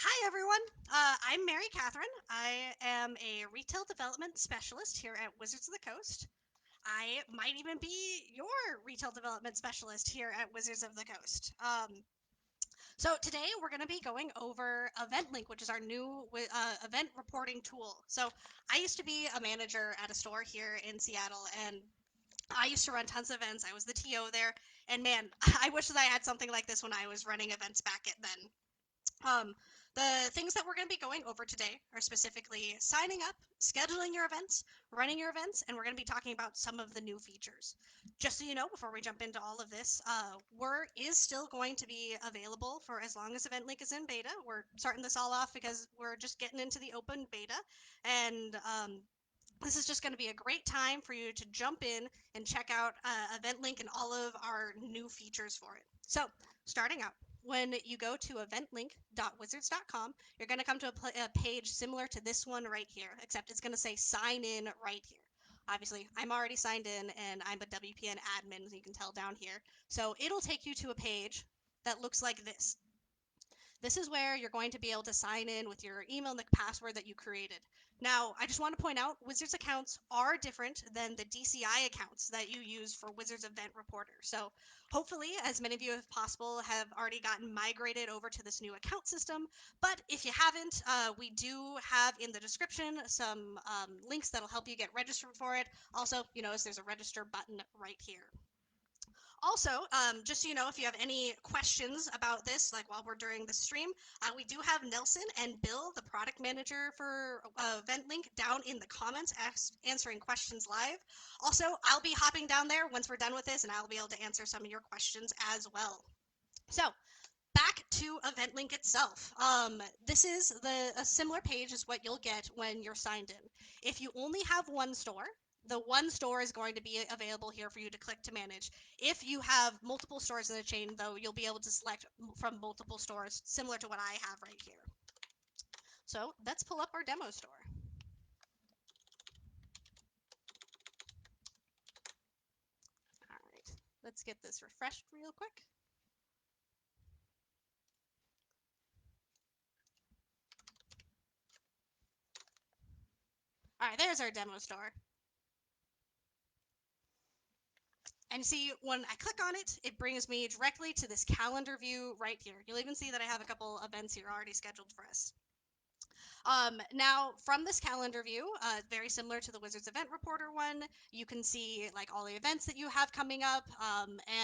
Hi, everyone. I'm Mary Catherine. I am a retail development specialist here at Wizards of the Coast. I might even be your retail development specialist here at Wizards of the Coast. So today we're going to be going over EventLink, which is our new event reporting tool. So I used to be a manager at a store here in Seattle, and I used to run tons of events. I was the TO there, and man, I wish that I had something like this when I was running events back at then. The things that we're going to be going over today are specifically signing up, scheduling your events, running your events, and we're going to be talking about some of the new features. Just so you know, before we jump into all of this, is still going to be available for as long as EventLink is in beta. We're starting this all off because we're just getting into the open beta, and this is just going to be a great time for you to jump in and check out EventLink and all of our new features for it. So, starting out, when you go to eventlink.wizards.com, you're going to come to a page similar to this one right here, except it's going to say sign in right here. Obviously, I'm already signed in and I'm a WPN admin, as you can tell down here. So it'll take you to a page that looks like this. This is where you're going to be able to sign in with your email and the password that you created. Now, I just want to point out Wizards accounts are different than the DCI accounts that you use for Wizards Event Reporter. So, hopefully, as many of you as possible have already gotten migrated over to this new account system. But if you haven't, we do have in the description some links that'll help you get registered for it. Also, you notice there's a register button right here. Also, just so you know, if you have any questions about this, like while we're during the stream, we do have Nelson and Bill, the product manager for EventLink, down in the comments answering questions live. Also, I'll be hopping down there once we're done with this, and I'll be able to answer some of your questions as well. So, back to EventLink itself. This is a similar page as what you'll get when you're signed in. If you only have one store, the one store is going to be available here for you to click to manage. If you have multiple stores in the chain, though, you'll be able to select from multiple stores, similar to what I have right here. So let's pull up our demo store. All right, let's get this refreshed real quick. All right, there's our demo store. And see, when I click on it, it brings me directly to this calendar view right here. You'll even see that I have a couple events here already scheduled for us. Now, from this calendar view, very similar to the Wizards Event Reporter one, you can see like all the events that you have coming up,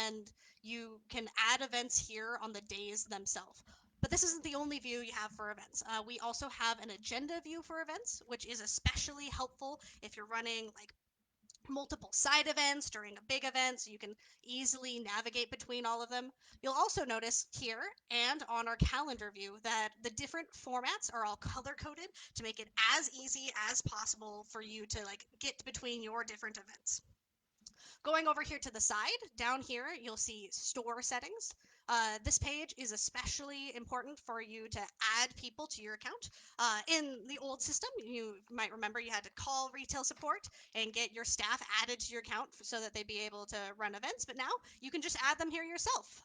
and you can add events here on the days themselves. But this isn't the only view you have for events. We also have an agenda view for events, which is especially helpful if you're running like multiple side events during a big event, so you can easily navigate between all of them. You'll also notice here and on our calendar view that the different formats are all color coded to make it as easy as possible for you to like get between your different events. Going over here to the side, down here, you'll see store settings. This page is especially important for you to add people to your account. In the old system, you might remember you had to call retail support and get your staff added to your account so that they'd be able to run events. But now you can just add them here yourself.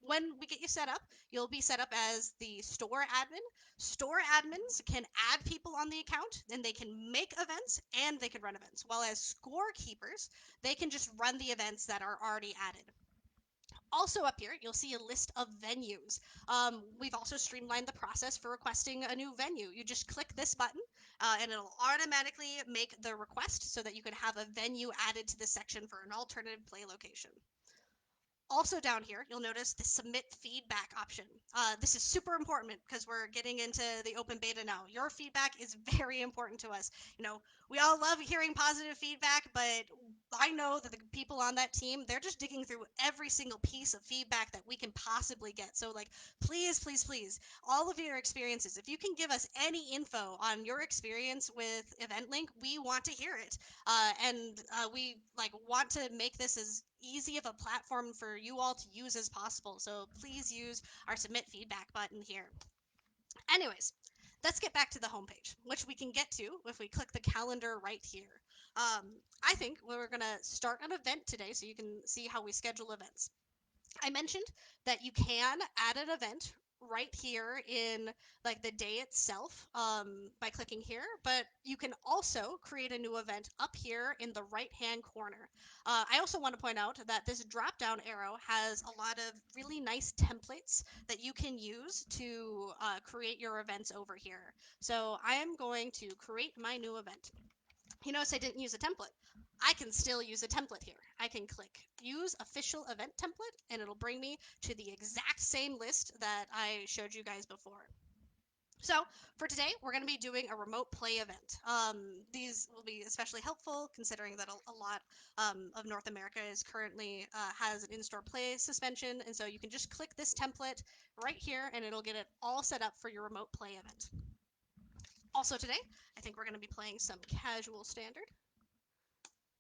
When we get you set up, you'll be set up as the store admin. Store admins can add people on the account and they can make events and they can run events. While as scorekeepers, they can just run the events that are already added. Also up here, you'll see a list of venues. We've also streamlined the process for requesting a new venue. You just click this button and it'll automatically make the request so that you can have a venue added to this section for an alternative play location. Also down here, you'll notice the submit feedback option. This is super important because we're getting into the open beta now. Your feedback is very important to us. You know, we all love hearing positive feedback, but I know that the people on that team, they're just digging through every single piece of feedback that we can possibly get. So like, please, please, please, all of your experiences, if you can give us any info on your experience with EventLink, we want to hear it. And we like want to make this as easy of a platform for you all to use as possible. So please use our submit feedback button here. Anyways, let's get back to the homepage, which we can get to if we click the calendar right here. I think we're going to start an event today so you can see how we schedule events. I mentioned that you can add an event right here in like the day itself by clicking here, but you can also create a new event up here in the right hand corner. I also want to point out that this drop down arrow has a lot of really nice templates that you can use to create your events over here. So I am going to create my new event. You notice I didn't use a template. I can still use a template here. I can click use official event template and it'll bring me to the exact same list that I showed you guys before. So for today, we're going to be doing a remote play event. These will be especially helpful considering that a lot of North America is currently has an in-store play suspension. And so you can just click this template right here and it'll get it all set up for your remote play event. Also today, I think we're going to be playing some casual standard.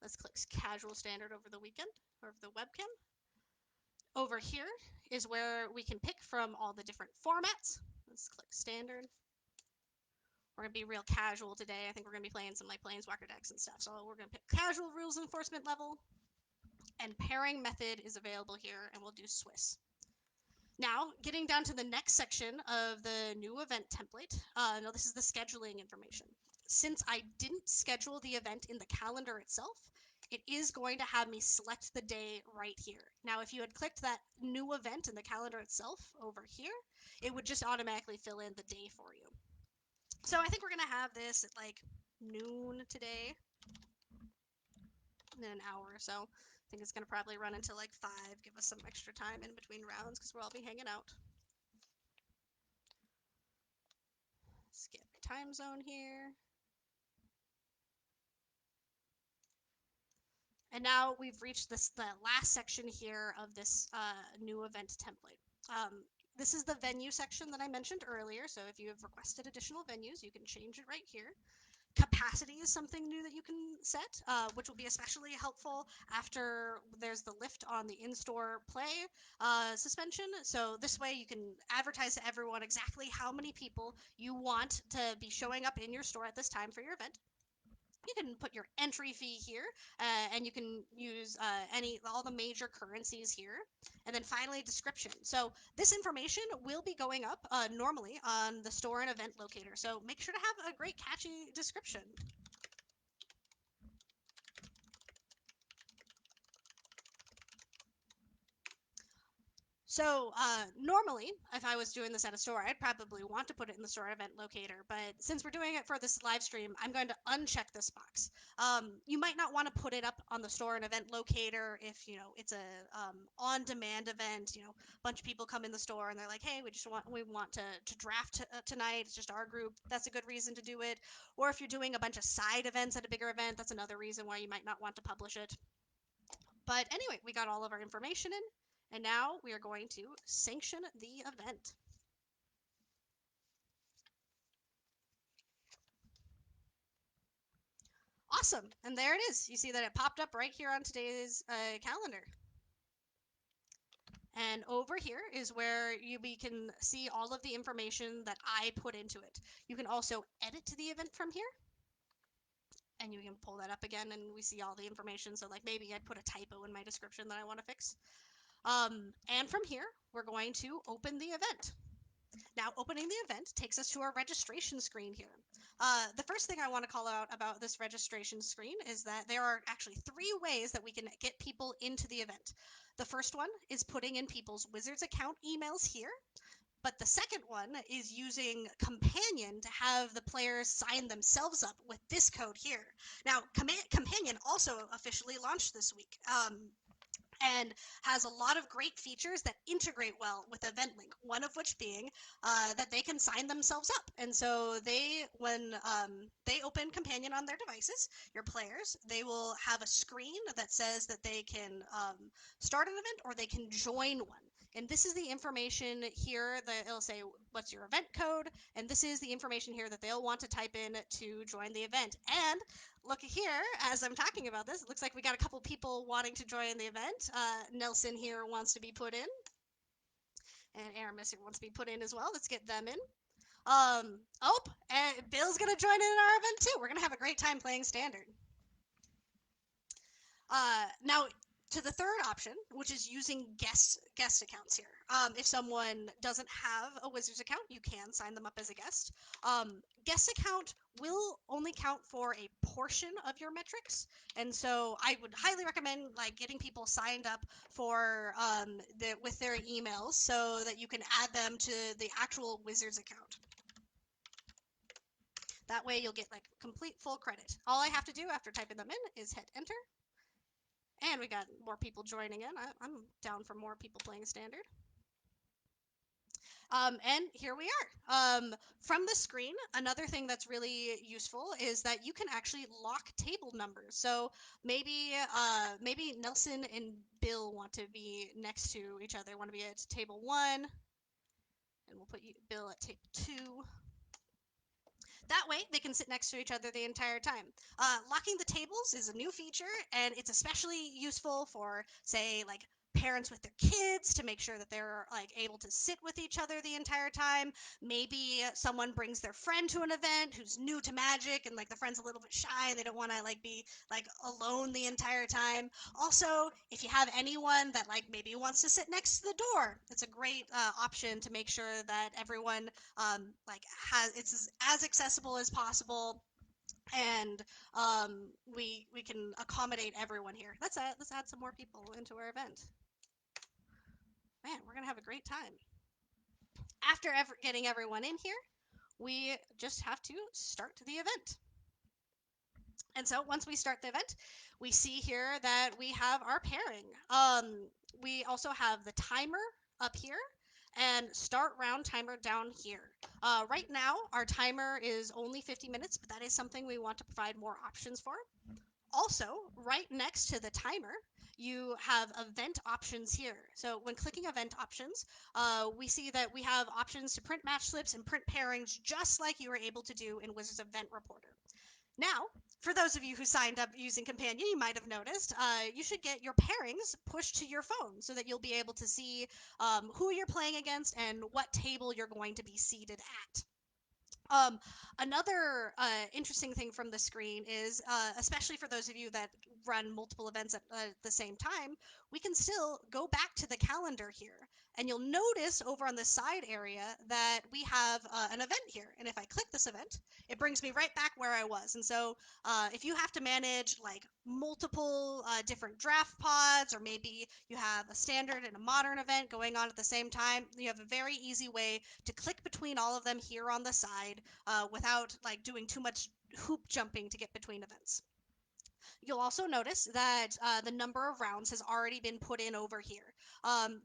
Let's click casual standard over the weekend or over the webcam. Over here is where we can pick from all the different formats. Let's click standard. We're gonna be real casual today. I think we're gonna be playing some like Planeswalker decks and stuff. So we're gonna pick casual rules enforcement level, and pairing method is available here, and we'll do Swiss. Now, getting down to the next section of the new event template. Now this is the scheduling information. Since I didn't schedule the event in the calendar itself, it is going to have me select the day right here. Now, if you had clicked that new event in the calendar itself over here, it would just automatically fill in the day for you. So I think we're going to have this at like noon today in an hour or so. I think it's going to probably run until like 5, give us some extra time in between rounds because we'll all be hanging out. Let's get my time zone here. And now we've reached the last section here of this new event template. This is the venue section that I mentioned earlier. So if you have requested additional venues, you can change it right here. Capacity is something new that you can set, which will be especially helpful after there's the lift on the in-store play suspension. So this way you can advertise to everyone exactly how many people you want to be showing up in your store at this time for your event. You can put your entry fee here, and you can use all the major currencies here. And then finally, description. So this information will be going up normally on the store and event locator. So make sure to have a great catchy description. So normally, if I was doing this at a store, I'd probably want to put it in the store event locator. But since we're doing it for this live stream, I'm going to uncheck this box. You might not want to put it up on the store and event locator if it's a on-demand event. A bunch of people come in the store and they're like, "Hey, we want to draft tonight. It's just our group." That's a good reason to do it. Or if you're doing a bunch of side events at a bigger event, that's another reason why you might not want to publish it. But anyway, we got all of our information in, and now we are going to sanction the event. Awesome, and there it is. You see that it popped up right here on today's calendar. And over here is where we can see all of the information that I put into it. You can also edit the event from here. And you can pull that up again and we see all the information. So like maybe I put a typo in my description that I want to fix. And from here, we're going to open the event. Now, opening the event takes us to our registration screen here. The first thing I want to call out about this registration screen is that there are actually 3 ways that we can get people into the event. The first one is putting in people's Wizards account emails here. But the second one is using Companion to have the players sign themselves up with this code here. Now, Companion also officially launched this week. And has a lot of great features that integrate well with EventLink, one of which being that they can sign themselves up. And so when they open Companion on their devices, your players, they will have a screen that says that they can start an event or they can join one. And this is the information here that it'll say, what's your event code? And this is the information here that they'll want to type in to join the event. And look here, as I'm talking about this, it looks like we got a couple people wanting to join the event. Nelson here wants to be put in. And Aramis here wants to be put in as well. Let's get them in. And Bill's going to join in our event too. We're going to have a great time playing Standard. Now, to the third option, which is using guest accounts here. If someone doesn't have a Wizards account, you can sign them up as a guest. Guest account will only count for a portion of your metrics, and so I would highly recommend like getting people signed up for with their emails so that you can add them to the actual Wizards account. That way you'll get like complete full credit. All I have to do after typing them in is hit enter. And we got more people joining in. I'm down for more people playing standard. And here we are. From the screen, another thing that's really useful is that you can actually lock table numbers. So maybe Nelson and Bill want to be next to each other. Want to be at table 1, and we'll put Bill at table 2. That way, they can sit next to each other the entire time. Locking the tables is a new feature, and it's especially useful for, say, like parents with their kids to make sure that they're like able to sit with each other the entire time. Maybe someone brings their friend to an event who's new to Magic, and like the friend's a little bit shy. They don't want to like be like alone the entire time. Also, if you have anyone that like maybe wants to sit next to the door, it's a great option to make sure that everyone like it's as accessible as possible, and we can accommodate everyone here. Let's add some more people into our event. Man, we're gonna have a great time. After getting everyone in here, we just have to start the event. And so once we start the event, we see here that we have our pairing. We also have the timer up here and start round timer down here. Right now, our timer is only 50 minutes, but that is something we want to provide more options for. Also, right next to the timer, you have event options here. So when clicking event options, we see that we have options to print match slips and print pairings just like you were able to do in Wizards Event Reporter. Now, for those of you who signed up using Companion, you might have noticed you should get your pairings pushed to your phone so that you'll be able to see who you're playing against and what table you're going to be seated at. Another interesting thing from the screen is, especially for those of you that run multiple events at the same time, we can still go back to the calendar here. And you'll notice over on the side area that we have an event here. And if I click this event, it brings me right back where I was. And so if you have to manage like multiple different draft pods, or maybe you have a standard and a modern event going on at the same time, you have a very easy way to click between all of them here on the side without like doing too much hoop jumping to get between events. You'll also notice that the number of rounds has already been put in over here.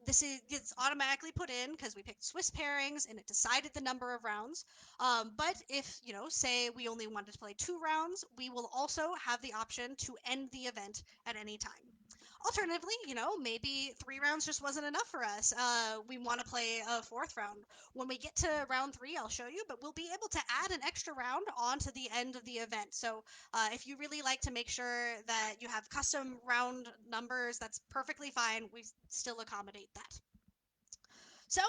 This gets automatically put in because we picked Swiss pairings and it decided the number of rounds. But if, say we only wanted to play 2 rounds, we will also have the option to end the event at any time. Alternatively, maybe 3 rounds just wasn't enough for us. We want to play a 4th round. When we get to round 3, I'll show you, but we'll be able to add an extra round onto the end of the event. So if you really like to make sure that you have custom round numbers, that's perfectly fine. We still accommodate that. So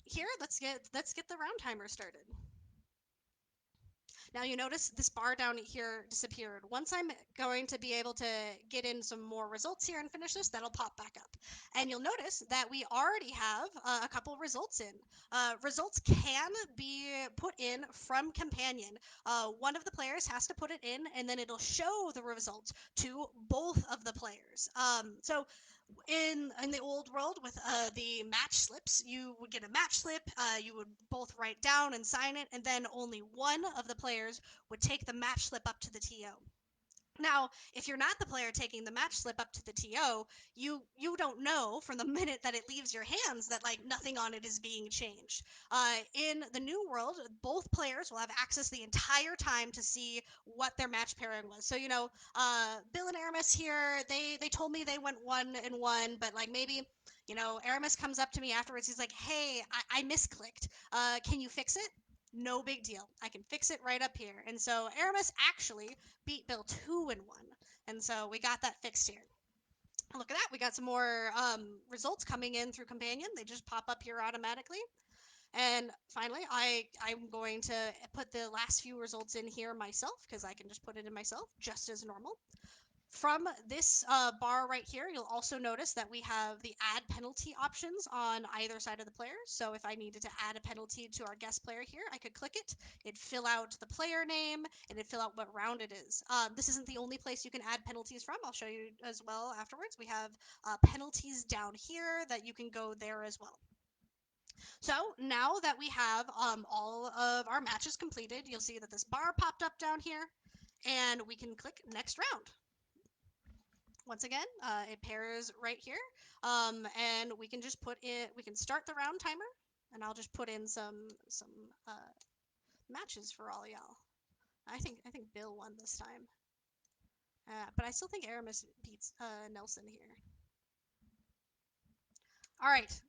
here, let's get the round timer started. Now you notice this bar down here disappeared. Once I'm going to be able to get in some more results here and finish this, that'll pop back up. And you'll notice that we already have a couple results in. Results can be put in from Companion. One of the players has to put it in, and then it'll show the results to both of the players. So in the old world with the match slips, you would get a match slip, you would both write down and sign it, and then only one of the players would take the match slip up to the TO. Now, if you're not the player taking the match slip up to the TO, you don't know from the minute that it leaves your hands that like nothing on it is being changed. In the new world, both players will have access the entire time to see what their match pairing was. So Bill and Aramis here, they told me they went 1-1, but like maybe Aramis comes up to me afterwards. He's like, "Hey, I misclicked. Can you fix it?" No big deal. I can fix it right up here. And so Aramis actually beat Bill 2-1. And so we got that fixed here. Look at that. We got some more results coming in through Companion. They just pop up here automatically. And finally, I'm going to put the last few results in here myself because I can just put it in myself just as normal. From this bar right here, you'll also notice that we have the add penalty options on either side of the player. So if I needed to add a penalty to our guest player here, I could click it. It'd fill out the player name and it'd fill out what round it is. This isn't the only place you can add penalties from. I'll show you as well afterwards. We have penalties down here that you can go there as well. So now that we have all of our matches completed, you'll see that this bar popped up down here and we can click next round. Once again, it pairs right here, and we can just put in. We can start the round timer, and I'll just put in some matches for all y'all. I think Bill won this time, but I still think Aramis beats Nelson here. All right,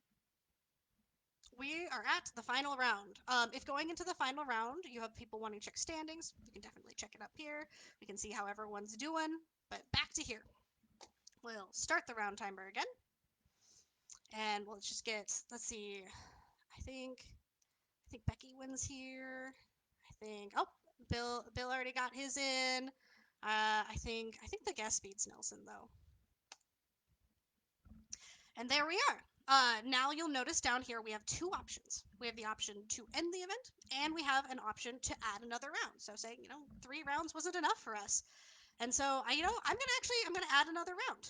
we are at the final round. If going into the final round, you have people wanting to check standings, you can definitely check it up here. We can see how everyone's doing. But back to here. We'll start the round timer again, and we'll just get. Let's see. I think Becky wins here. I think Bill already got his in. I think the guest beats Nelson though. And there we are. Now you'll notice down here we have two options. We have the option to end the event, and we have an option to add another round. So saying, 3 rounds wasn't enough for us. And so, I'm gonna add another round.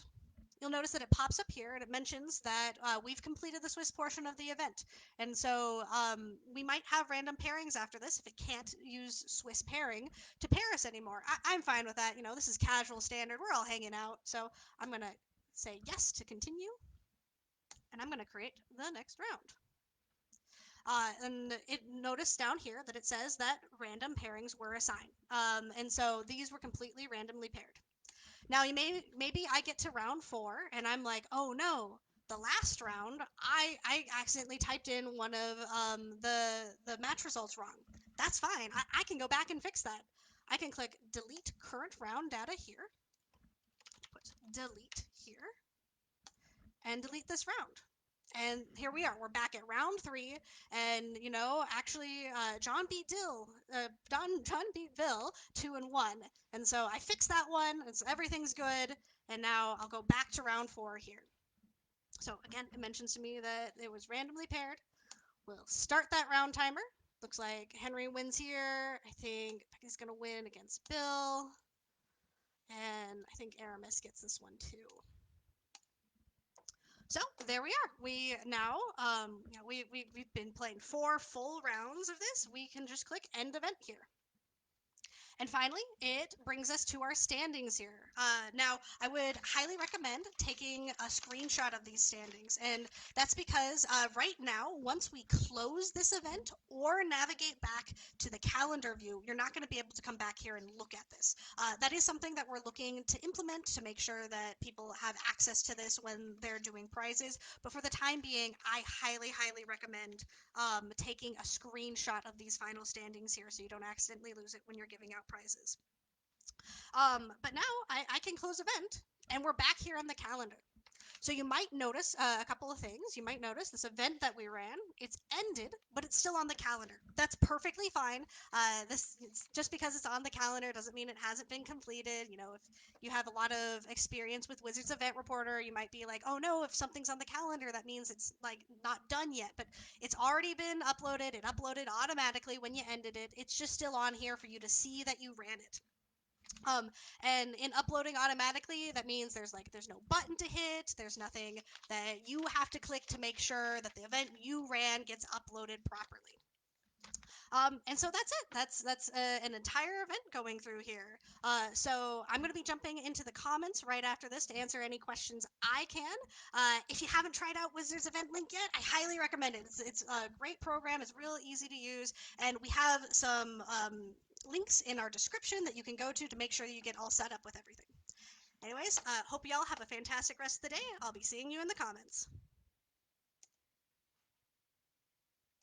You'll notice that it pops up here and it mentions that we've completed the Swiss portion of the event. And so we might have random pairings after this if it can't use Swiss pairing to pair us anymore. I'm fine with that. This is casual standard. We're all hanging out. So I'm going to say yes to continue. And I'm going to create the next round. And it notice down here that it says that random pairings were assigned. And so these were completely randomly paired. Now maybe I get to round 4 and I'm like, oh no, the last round I accidentally typed in one of the match results wrong. That's fine. I can go back and fix that. I can click delete current round data here, put delete here, and delete this round. And here we are. We're back at round 3, and actually, John beat John beat Bill 2-1, and so I fixed that one. And so everything's good, and now I'll go back to round 4 here. So again, it mentions to me that it was randomly paired. We'll start that round timer. Looks like Henry wins here. I think Becky's gonna win against Bill, and I think Aramis gets this one too. So there we are. We now, we've been playing 4 full rounds of this. We can just click end event here. And finally, it brings us to our standings here. Now, I would highly recommend taking a screenshot of these standings. And that's because right now, once we close this event or navigate back to the calendar view, you're not going to be able to come back here and look at this. That is something that we're looking to implement to make sure that people have access to this when they're doing prizes. But for the time being, I highly, highly recommend taking a screenshot of these final standings here so you don't accidentally lose it when you're giving out prizes. But now I can close event, and we're back here on the calendar. So you might notice a couple of things. You might notice this event that we ran, it's ended, but it's still on the calendar. That's perfectly fine. Just because it's on the calendar doesn't mean it hasn't been completed. If you have a lot of experience with Wizards Event Reporter, you might be like, oh no, if something's on the calendar, that means it's like not done yet. But it's already been uploaded. It uploaded automatically when you ended it. It's just still on here for you to see that you ran it. And in uploading automatically, that means there's no button to hit. There's nothing that you have to click to make sure that the event you ran gets uploaded properly. And so that's it. That's an entire event going through here. So I'm going to be jumping into the comments right after this to answer any questions I can. If you haven't tried out Wizards EventLink yet, I highly recommend it. It's a great program. It's real easy to use, and we have some links in our description that you can go to make sure you get all set up with everything. Anyways, hope y'all have a fantastic rest of the day. I'll be seeing you in the comments.